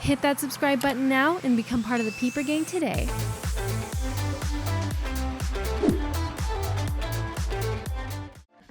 Hit that subscribe button now and become part of the Peeper Gang today.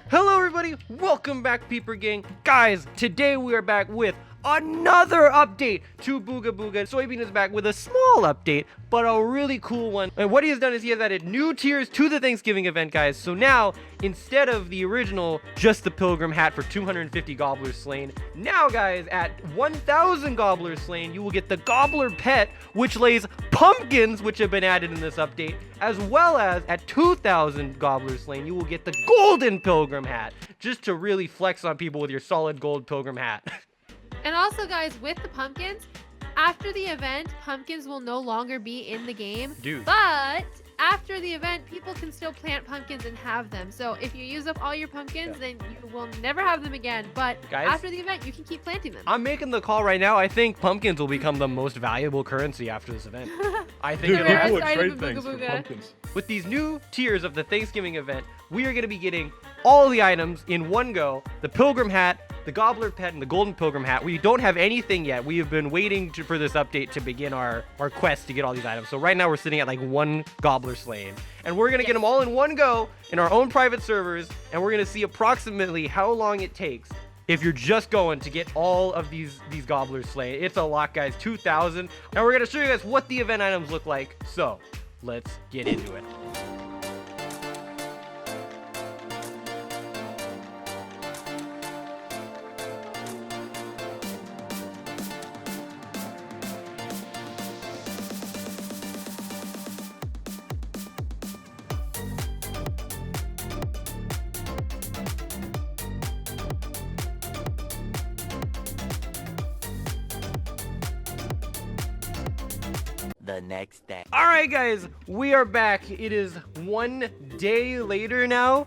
Hello everybody, welcome back Peeper Gang. Guys, today we are back with another update to Booga Booga. Soybeen is back with a small update, but a really cool one. And what he has done is he has added new tiers to the Thanksgiving event, guys. So now, instead of the original, just the Pilgrim hat for 250 gobblers slain, now guys, at 1,000 gobblers slain, you will get the Gobbler Pet, which lays pumpkins, which have been added in this update, as well as at 2,000 gobblers slain, you will get the Golden Pilgrim hat, just to really flex on people with your solid gold Pilgrim hat. And also, guys, with the pumpkins, after the event, pumpkins will no longer be in the game. Dude. But after the event, people can still plant pumpkins and have them. So if you use up all your pumpkins, then you will never have them again. But Guys, after the event, you can keep planting them. I'm making the call right now. I think pumpkins will become the most valuable currency after this event. I think The it'll rarest happen. would item trade in things Booga for Booga. pumpkins. With these new tiers of the Thanksgiving event, we are going to be getting all the items in one go. The Pilgrim hat, the Gobbler Pet, and the Golden Pilgrim hat. We don't have anything yet. We have been waiting for this update to begin our quest to get all these items. So right now we're sitting at like one Gobbler slain. And we're going to get them all in one go in our own private servers. And we're going to see approximately how long it takes if you're just going to get all of these Gobblers slain. It's a lot, guys. 2,000. And we're going to show you guys what the event items look like. So let's get into it. The next day. All right, guys, we are back. It is 1 day later now.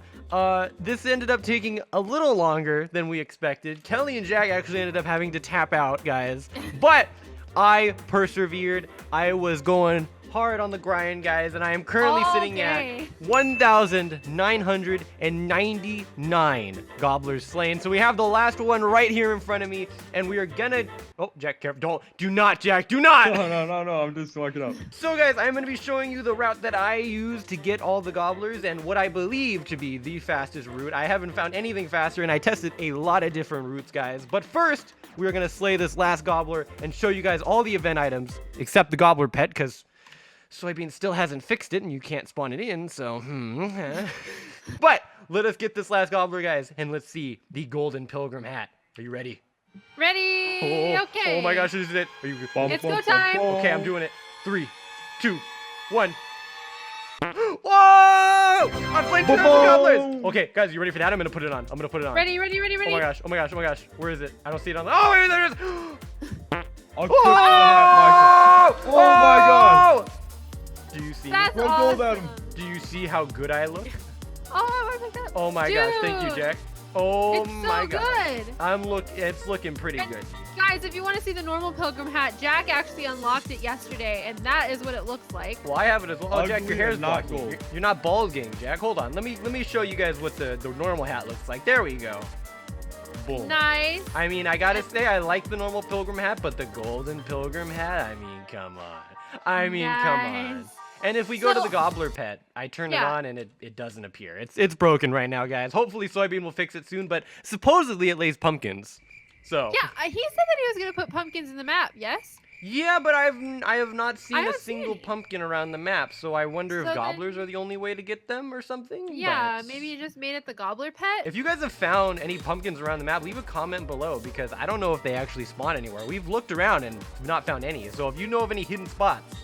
This ended up taking a little longer than we expected. Kelly and Jack actually ended up having to tap out, guys. But I persevered. I was going hard on the grind, guys, and I am currently All sitting day. at 1,999 gobblers slain. So we have the last one right here in front of me, and we are gonna... Oh, Jack, careful. Do not, Jack, do not! No, I'm just walking up. So guys, I'm going to be showing you the route that I use to get all the gobblers and what I believe to be the fastest route. I haven't found anything faster and I tested a lot of different routes, guys. But first, we're going to slay this last gobbler and show you guys all the event items except the Gobbler Pet because Soybeen still hasn't fixed it and you can't spawn it in, so But let us get this last gobbler, guys, and let's see the Golden Pilgrim hat. Are you ready? Ready? Okay. Oh my gosh, this is it. Are you It's go time. Okay, I'm doing it. 3, 2, 1. Whoa! I'm playing 2,000 gobblers! Okay, guys, you ready for that? I'm gonna put it on. Ready. Oh my gosh. Where is it? I don't see it on the... Oh, wait, there it is! I'll Whoa! cook the hat, Michael. Oh my god. Do you see? That's Throw gold at awesome. him. Do you see how good I look? Oh, I picked up. Oh my gosh, thank you, Jack. Oh It's my so god. good. It's looking pretty And good. Guys, if you want to see the normal Pilgrim hat, Jack actually unlocked it yesterday, and that is what it looks like. Well, I have it as well. Oh, Jack, your Ugly hair's and not blocking. gold. You're not bald gang, Jack. Hold on. Let me show you guys what the normal hat looks like. There we go. Boom. Nice. I mean, I gotta say, I like the normal Pilgrim hat, but the Golden Pilgrim hat, I mean, come on. Come on. Nice. And if we go to So- the Gobbler Pet, I turn it Yeah. on and it doesn't appear. It's broken right now, guys. Hopefully Soybeen will fix it soon, but supposedly it lays pumpkins. So Yeah, he said that he was gonna put pumpkins in the map. Yes. yeah, but I have not seen a haven't seen single any. pumpkin around the map, so I wonder So if then- gobblers are the only way to get them or something. Yeah, but- maybe you just made it the Gobbler Pet. If you guys have found any pumpkins around the map, leave a comment below because I don't know if they actually spawn anywhere. We've looked around and not found any. So if you know of any hidden spots,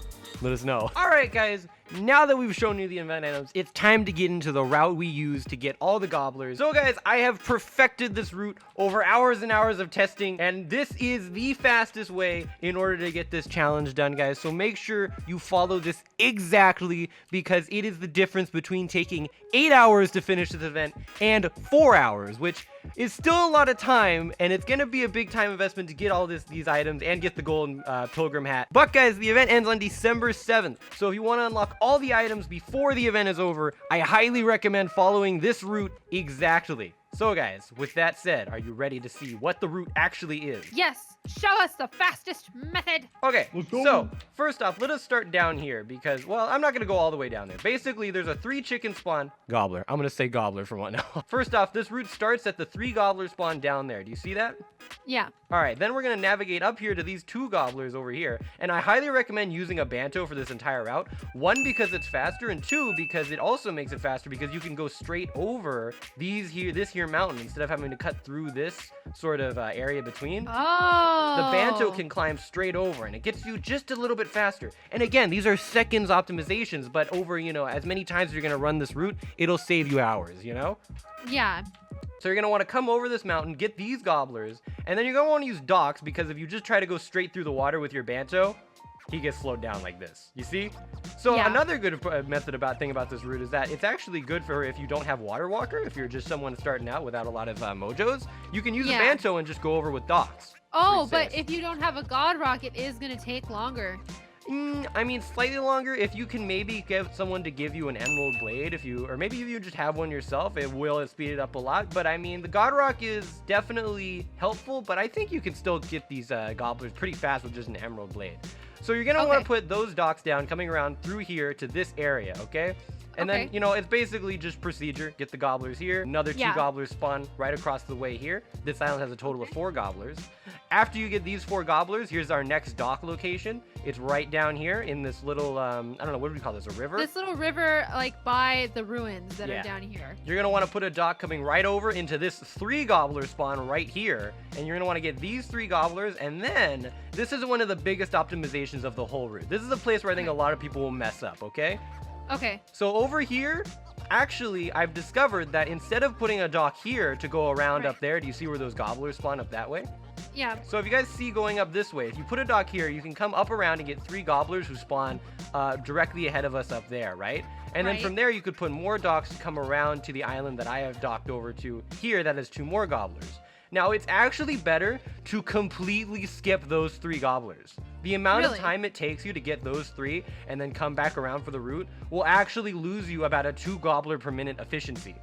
let us know. All right, guys. Now that we've shown you the event items, it's time to get into the route we use to get all the gobblers. So guys, I have perfected this route over hours and hours of testing, and this is the fastest way in order to get this challenge done, guys. So make sure you follow this exactly because it is the difference between taking 8 hours to finish this event and 4 hours, which is still a lot of time, and it's gonna be a big time investment to get all these items and get the golden pilgrim hat. But guys, the event ends on December 7th, so if you want to unlock all the items before the event is over, I highly recommend following this route exactly. So guys, with that said, are you ready to see what the route actually is? Yes. Show us the fastest method. Okay, Let's go. so first off, let us start down here because, well, I'm not going to go all the way down there. Basically, there's a 3 chicken spawn. Gobbler. I'm going to say gobbler from what now. First off, this route starts at the 3 gobbler spawn down there. Do you see that? Yeah. All right, then we're going to navigate up here to these 2 gobblers over here. And I highly recommend using a banto for this entire route. 1, because it's faster, and 2, because it also makes it faster because you can go straight over this here mountain instead of having to cut through this sort of area between. Oh. The banto can climb straight over, and it gets you just a little bit faster. And again, these are seconds optimizations, but over, as many times as you're going to run this route, it'll save you hours, Yeah. So you're going to want to come over this mountain, get these gobblers, and then you're going to want to use docks, because if you just try to go straight through the water with your banto, he gets slowed down like this. You see? So Yeah. another good thing about this route is that it's actually good for if you don't have water walker, if you're just someone starting out without a lot of mojos, you can use a Yeah. banto and just go over with docks. Oh, Pretty but safe. if you don't have a god rock, it is gonna take longer. I mean, slightly longer. If you can maybe get someone to give you an emerald blade, or maybe if you just have one yourself, it will speed it up a lot. But I mean, the god rock is definitely helpful, but I think you can still get these gobblers pretty fast with just an emerald blade. So you're gonna want Okay. to put those docks down, coming around through here to this area, okay? And Okay. then, it's basically just procedure. Get the gobblers here. Another 2 Yeah. gobblers spawn right across the way here. This island has a total of 4 gobblers. After you get these 4 gobblers, here's our next dock location. It's right down here in this little, I don't know, what do we call this, a river? This little river, like by the ruins that Yeah. are down here. You're going to want to put a dock coming right over into this 3 gobbler spawn right here. And you're going to want to get these 3 gobblers. And then, this is one of the biggest optimizations of the whole route. This is a place where I think a lot of people will mess up, okay? Okay. So over here, actually, I've discovered that instead of putting a dock here to go around Right. up there, do you see where those gobblers spawn up that way? Yeah. So if you guys see going up this way, if you put a dock here, you can come up around and get 3 gobblers who spawn directly ahead of us up there, right? And then Right. from there, you could put more docks to come around to the island that I have docked over to here that has 2 more gobblers. Now, it's actually better to completely skip those 3 gobblers. The amount of Really? time it takes you to get those 3 and then come back around for the route will actually lose you about a 2 gobbler per minute efficicy.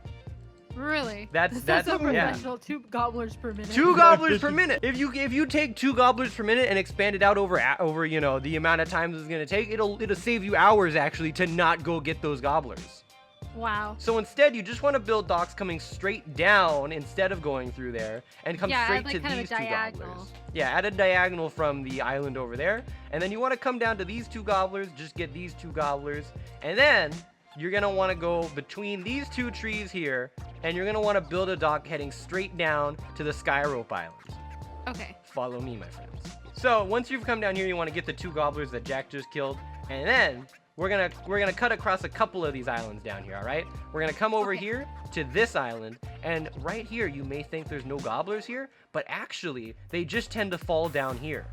Really? That's so yeah. professional. 2 gobblers per minute. 2 gobblers per minute. If you take 2 gobblers per minute and expand it out over the amount of times it's gonna take, it'll save you hours actually to not go get those gobblers. Wow. So instead, you just want to build docks coming straight down instead of going through there, and come Yeah, straight like to kind of a these 2 diagonal. gobblers. Yeah, add a diagonal from the island over there, and then you want to come down to these 2 gobblers, just get these 2 gobblers, and then you're gonna want to go between these 2 trees here, and you're gonna want to build a dock heading straight down to the Sky Rope Islands. Okay. Follow me, my friends. So once you've come down here, you want to get the 2 gobblers that Jack just killed, and then we're gonna cut across a couple of these islands down here. All right, we're gonna come over Okay. here to this island, and right here you may think there's no gobblers here, but actually they just tend to fall down here.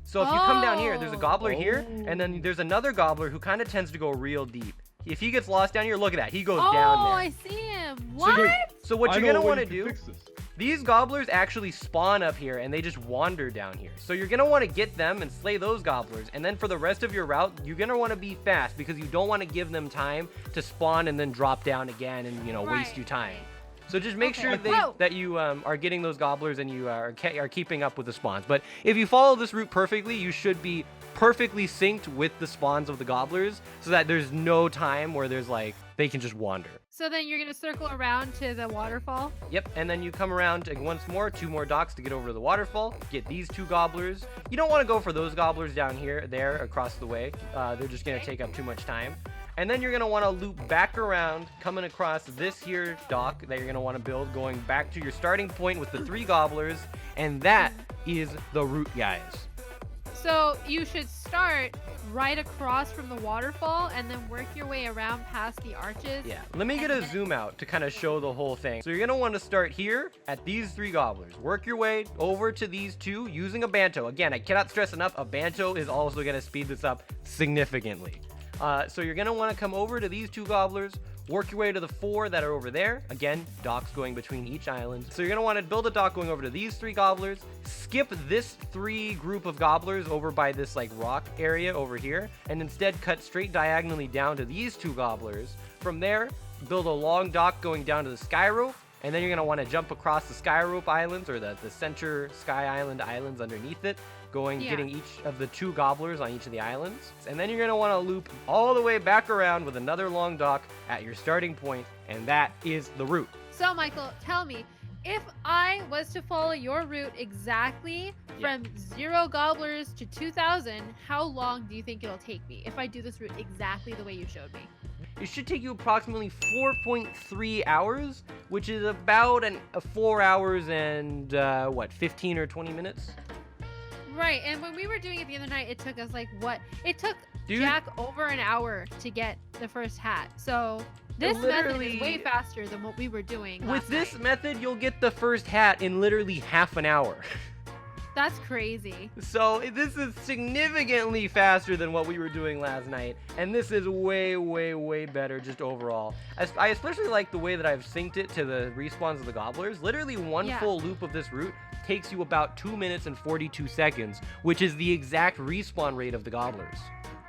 So if you come down here, there's a gobbler here, and then there's another gobbler who kind of tends to go real deep. If he gets lost down here, look at that, he goes down Oh, there. I see him. What? So what I you're know a gonna way want to you do, can fix this. these gobblers actually spawn up here and they just wander down here. So you're gonna want to get them and slay those gobblers, and then for the rest of your route, you're gonna want to be fast because you don't want to give them time to spawn and then drop down again and waste Right, you time. right. So just make Okay. sure Whoa. that you are getting those gobblers and you are keeping up with the spawns. But if you follow this route perfectly, you should be perfectly synced with the spawns of the gobblers so that there's no time where there's they can just wander. So then you're gonna circle around to the waterfall. Yep, and then you come around to once more, 2 more docks to get over to the waterfall. Get these 2 gobblers. You don't want to go for those gobblers down there across the way. They're just gonna take up too much time. And then you're gonna want to loop back around, coming across this here dock that you're gonna want to build, going back to your starting point with the 3 gobblers, and that is the route, guys. So you should start right across from the waterfall and then work your way around past the arches. Yeah, let me get a zoom out to kind of show the whole thing. So you're gonna want to start here at these 3 gobblers. Work your way over to these 2 using a banto. Again, I cannot stress enough, a banto is also gonna speed this up significantly. So you're gonna want to come over to these 2 gobblers, work your way to the 4 that are over there. Again, docks going between each island. So you're gonna want to build a dock going over to these 3 gobblers, skip this 3 group of gobblers over by this rock area over here, and instead cut straight diagonally down to these 2 gobblers. From there, build a long dock going down to the sky rope, And then you're going to want to jump across the sky rope islands, or the center sky islands underneath it, getting each of the 2 gobblers on each of the islands. And then you're going to want to loop all the way back around with another long dock at your starting point, and that is the route. So, Michael, tell me, if I was to follow your route exactly from 0 gobblers to 2,000, how long do you think it'll take me if I do this route exactly the way you showed me? It should take you approximately 4.3 hours, which is about 4 hours and, 15 or 20 minutes? Right, and when we were doing it the other night, it took us it took Jack over an hour to get the first hat. So this method is way faster than what we were doing With this method, you'll get the first hat in literally half an hour. That's crazy. So this is significantly faster than what we were doing last night, and this is way, way, way better just overall. I especially like the way that I've synced it to the respawns of the gobblers. Literally one full loop of this route takes you about 2 minutes and 42 seconds, which is the exact respawn rate of the gobblers.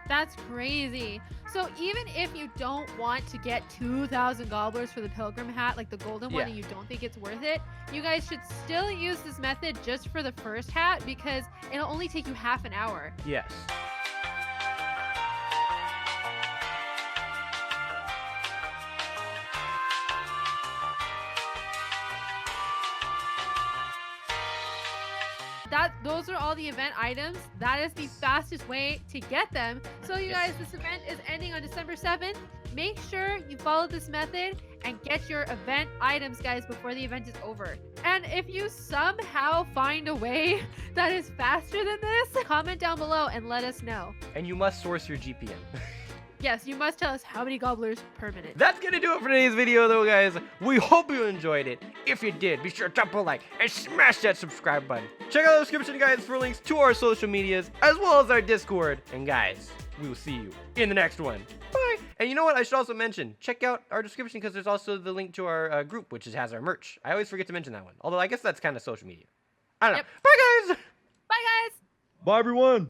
That's crazy. So even if you don't want to get 2,000 gobblers for the pilgrim hat, like the golden one, and you don't think it's worth it, you guys should still use this method just for the first hat, because it'll only take you half an hour. Yes. Those are all the event items. That is the fastest way to get them. So you guys, this event is ending on December 7th. Make sure you follow this method and get your event items, guys, before the event is over. And if you somehow find a way that is faster than this, comment down below and let us know. And you must source your GPN. Yes, you must tell us how many gobblers per minute. That's gonna do it for today's video, though, guys. We hope you enjoyed it. If you did, be sure to drop a like and smash that subscribe button. Check out the description, guys, for links to our social medias, as well as our Discord. And guys, we will see you in the next one. Bye. And you know what? I should also mention, check out our description, because there's also the link to our group, which has our merch. I always forget to mention that one. Although I guess that's kind of social media. I don't know. Bye, guys. Bye, guys. Bye, everyone.